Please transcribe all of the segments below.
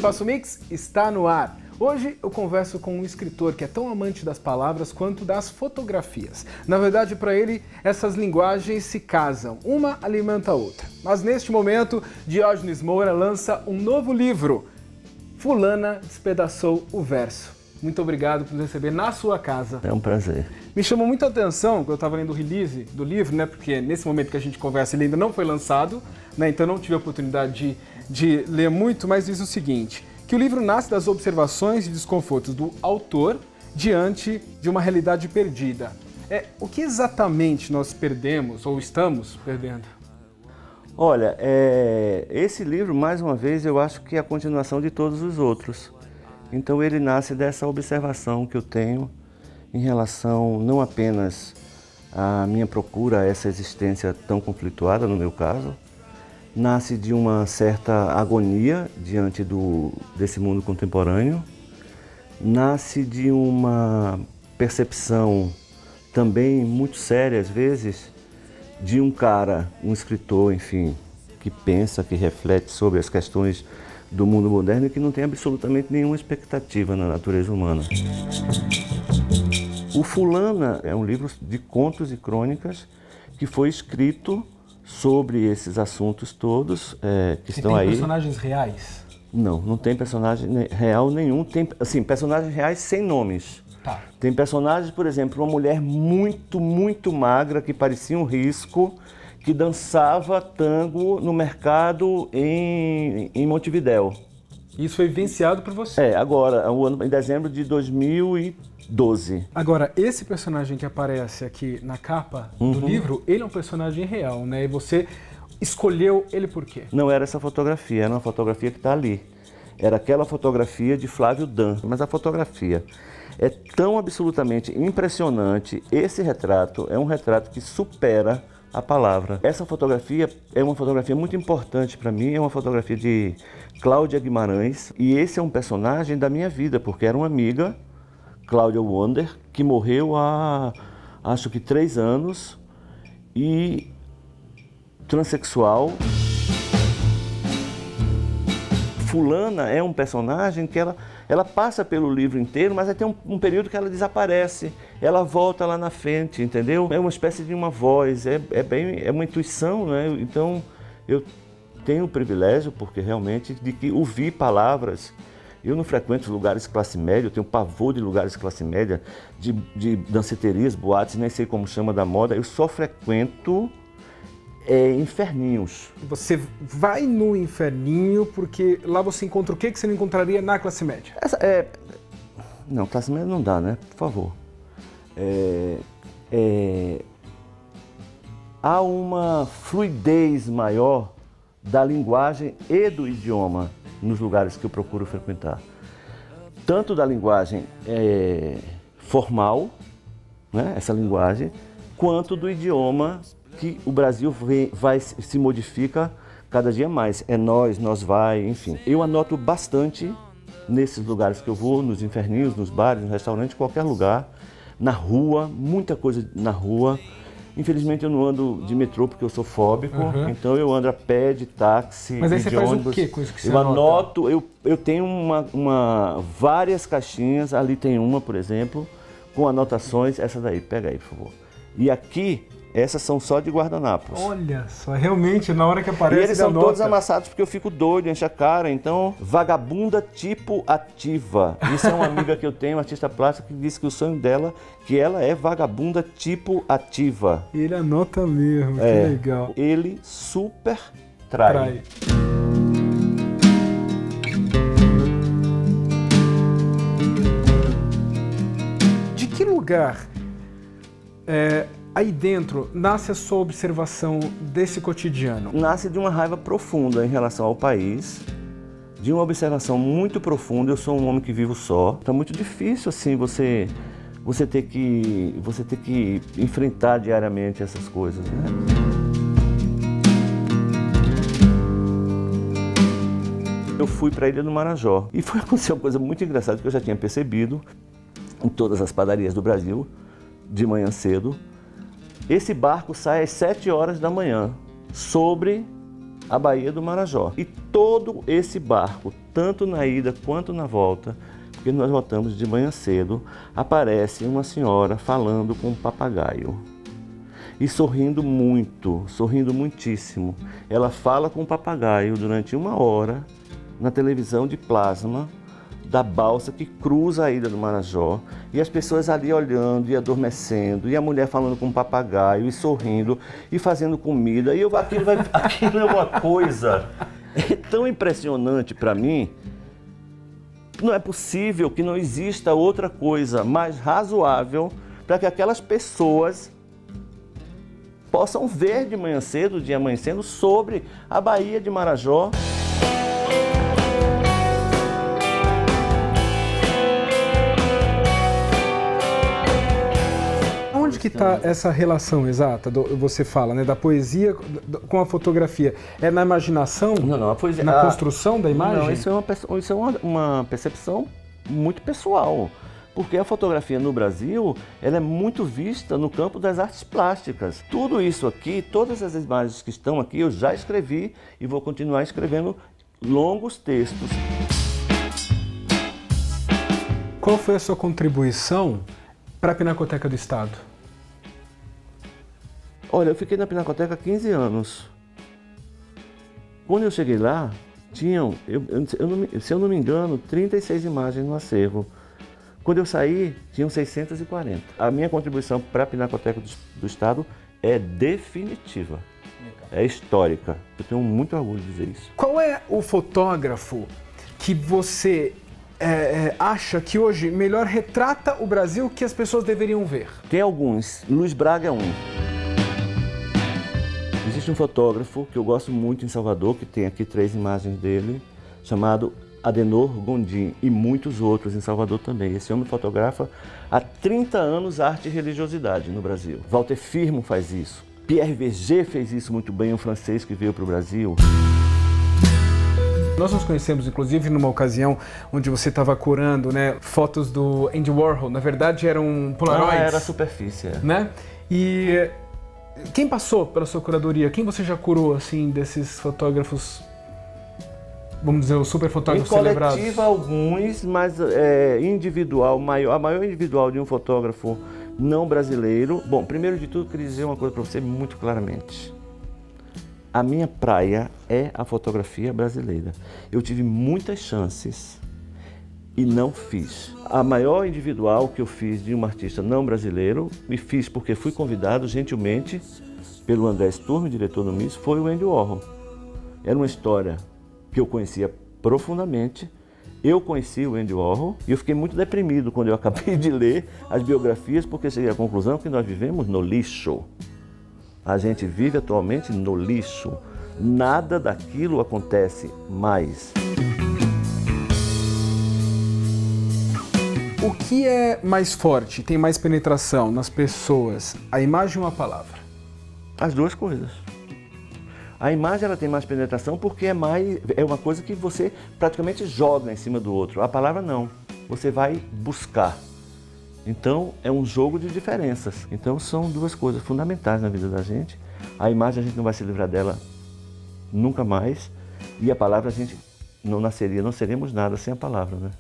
Espaço Mix está no ar. Hoje eu converso com um escritor que é tão amante das palavras quanto das fotografias. Na verdade, para ele, essas linguagens se casam, uma alimenta a outra. Mas neste momento, Diógenes Moura lança um novo livro, Fulana Despedaçou o Verso. Muito obrigado por nos receber na sua casa. É um prazer. Me chamou muita atenção quando eu estava lendo o release do livro, né? Porque nesse momento que a gente conversa ele ainda não foi lançado, né? Então não tive a oportunidade de ler muito, mas diz o seguinte, que o livro nasce das observações e desconfortos do autor diante de uma realidade perdida. O que exatamente nós perdemos ou estamos perdendo? Olha, esse livro, mais uma vez, eu acho que é a continuação de todos os outros. Então ele nasce dessa observação que eu tenho em relação não apenas à minha procura a essa existência tão conflituada, no meu caso, nasce de uma certa agonia diante desse mundo contemporâneo, nasce de uma percepção também muito séria, às vezes, de um cara, um escritor, enfim, que pensa, que reflete sobre as questões do mundo moderno e que não tem absolutamente nenhuma expectativa na natureza humana. O Fulana é um livro de contos e crônicas que foi escrito sobre esses assuntos todos que estão aí. Tem personagens reais? Não tem personagem real nenhum. Tem, assim, personagens reais sem nomes. Tá. Tem personagens, por exemplo, uma mulher muito magra que parecia um risco, que dançava tango no mercado em Montevidéu. Isso foi vivenciado por você? Agora, em dezembro de 2012. Agora, esse personagem que aparece aqui na capa do livro, ele é um personagem real, né? E você escolheu ele por quê? Não era essa fotografia, era uma fotografia que está ali. Era aquela fotografia de Flávio Dan, mas a fotografia é tão absolutamente impressionante. Esse retrato é um retrato que supera a palavra. Essa fotografia é uma fotografia muito importante para mim, é uma fotografia de Cláudia Guimarães, e esse é um personagem da minha vida, porque era uma amiga, Cláudia Wander, que morreu há, acho que 3 anos, e transexual. Fulana é um personagem que ela passa pelo livro inteiro, mas aí tem um período que ela desaparece, ela volta lá na frente, entendeu? É uma espécie de uma voz, é uma intuição, né? Então eu tenho o privilégio, porque realmente, de que ouvir palavras. Eu não frequento lugares classe média, eu tenho pavor de lugares classe média, de danceterias, boates, nem sei como chama da moda, eu só frequento inferninhos. Você vai no inferninho porque lá você encontra o que você não encontraria na classe média? Não, classe média não dá, né? Por favor. Há uma fluidez maior da linguagem e do idioma nos lugares que eu procuro frequentar. Tanto da linguagem formal, né? Essa linguagem, quanto do idioma que o Brasil se modifica cada dia mais. É nós vai, enfim. Eu anoto bastante nesses lugares que eu vou, nos inferninhos, nos bares, no restaurante, qualquer lugar, na rua, muita coisa na rua. Infelizmente eu não ando de metrô porque eu sou fóbico, então eu ando a pé, de táxi, Mas aí de você faz ônibus. o quê com isso que você anota? Eu tenho várias caixinhas, ali tem uma, por exemplo, com anotações, essa daí, pega aí, por favor. E aqui, essas são só de guardanapos. Olha só, realmente, na hora que aparece... E eles são todos amassados porque eu fico doido, enche a cara. Então, vagabunda tipo ativa. Isso é uma amiga que eu tenho, uma artista plástica, que disse que o sonho dela, que ela é vagabunda tipo ativa. Ele anota mesmo, que legal. Ele super trai. De que lugar... aí dentro, nasce a sua observação desse cotidiano? Nasce de uma raiva profunda em relação ao país, de uma observação muito profunda. Eu sou um homem que vivo só. Então é muito difícil assim você ter que enfrentar diariamente essas coisas, né? Eu fui para a Ilha do Marajó e foi acontecer uma coisa muito engraçada que eu já tinha percebido em todas as padarias do Brasil, de manhã cedo. Esse barco sai às 7 horas da manhã, sobre a Baía do Marajó. E todo esse barco, tanto na ida quanto na volta, porque nós voltamos de manhã cedo, aparece uma senhora falando com um papagaio. E sorrindo muito, sorrindo muitíssimo. Ela fala com o papagaio durante 1 hora na televisão de plasma da balsa que cruza a ilha do Marajó, e as pessoas ali olhando e adormecendo, e a mulher falando com o papagaio e sorrindo e fazendo comida. E aquilo é uma coisa tão impressionante para mim. Não é possível que não exista outra coisa mais razoável para que aquelas pessoas possam ver de manhã cedo, o dia amanhecendo, sobre a Baía de Marajó. Onde que está essa relação exata, você fala, né, da poesia com a fotografia? É na imaginação? Não, a poesia... Na construção da imagem? Não, isso é uma percepção muito pessoal. Porque a fotografia no Brasil, ela é muito vista no campo das artes plásticas. Tudo isso aqui, todas as imagens que estão aqui, eu já escrevi e vou continuar escrevendo longos textos. Qual foi a sua contribuição para a Pinacoteca do Estado? Olha, eu fiquei na Pinacoteca há 15 anos. Quando eu cheguei lá, tinham, se eu não me engano, 36 imagens no acervo. Quando eu saí, tinham 640. A minha contribuição para a Pinacoteca do Estado é definitiva, é histórica. Eu tenho muito orgulho de dizer isso. Qual é o fotógrafo que você acha que hoje melhor retrata o Brasil que as pessoas deveriam ver? Tem alguns. Luiz Braga é um. Existe um fotógrafo que eu gosto muito em Salvador, que tem aqui 3 imagens dele, chamado Adenor Gondim, e muitos outros em Salvador também. Esse homem fotografa há 30 anos arte e religiosidade no Brasil. Walter Firmo faz isso. Pierre Verger fez isso muito bem, um francês que veio para o Brasil. Nós nos conhecemos, inclusive, numa ocasião onde você estava curando, né, fotos do Andy Warhol. Na verdade, eram polaroids. Era superfície. Né? E quem passou pela sua curadoria? Quem você já curou, assim, desses fotógrafos, vamos dizer, os super fotógrafos celebrados? Em coletiva, alguns, mas individual, a maior individual de um fotógrafo não brasileiro. Bom, primeiro de tudo, eu queria dizer uma coisa para você muito claramente. A minha praia é a fotografia brasileira. Eu tive muitas chances e não fiz. A maior individual que eu fiz de um artista não brasileiro, e fiz porque fui convidado gentilmente pelo André Sturm, diretor do MIS, foi o Andy Warhol. Era uma história que eu conhecia profundamente. Eu conheci o Andy Warhol e eu fiquei muito deprimido quando eu acabei de ler as biografias, porque cheguei à conclusão que nós vivemos no lixo. A gente vive atualmente no lixo. Nada daquilo acontece mais. O que é mais forte, tem mais penetração nas pessoas, a imagem ou a palavra? As duas coisas. A imagem ela tem mais penetração porque é uma coisa que você praticamente joga em cima do outro. A palavra não, você vai buscar. Então é um jogo de diferenças. Então são duas coisas fundamentais na vida da gente. A imagem a gente não vai se livrar dela nunca mais, e a palavra a gente não seremos nada sem a palavra, né?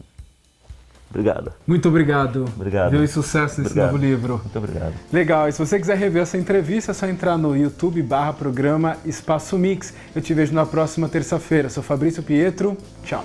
Obrigado. Muito obrigado. Obrigado. Viu, e sucesso nesse novo livro. Muito obrigado. Legal. E se você quiser rever essa entrevista, é só entrar no YouTube/programa Espaço Mix. Eu te vejo na próxima terça-feira. Sou Fabrício Pietro. Tchau.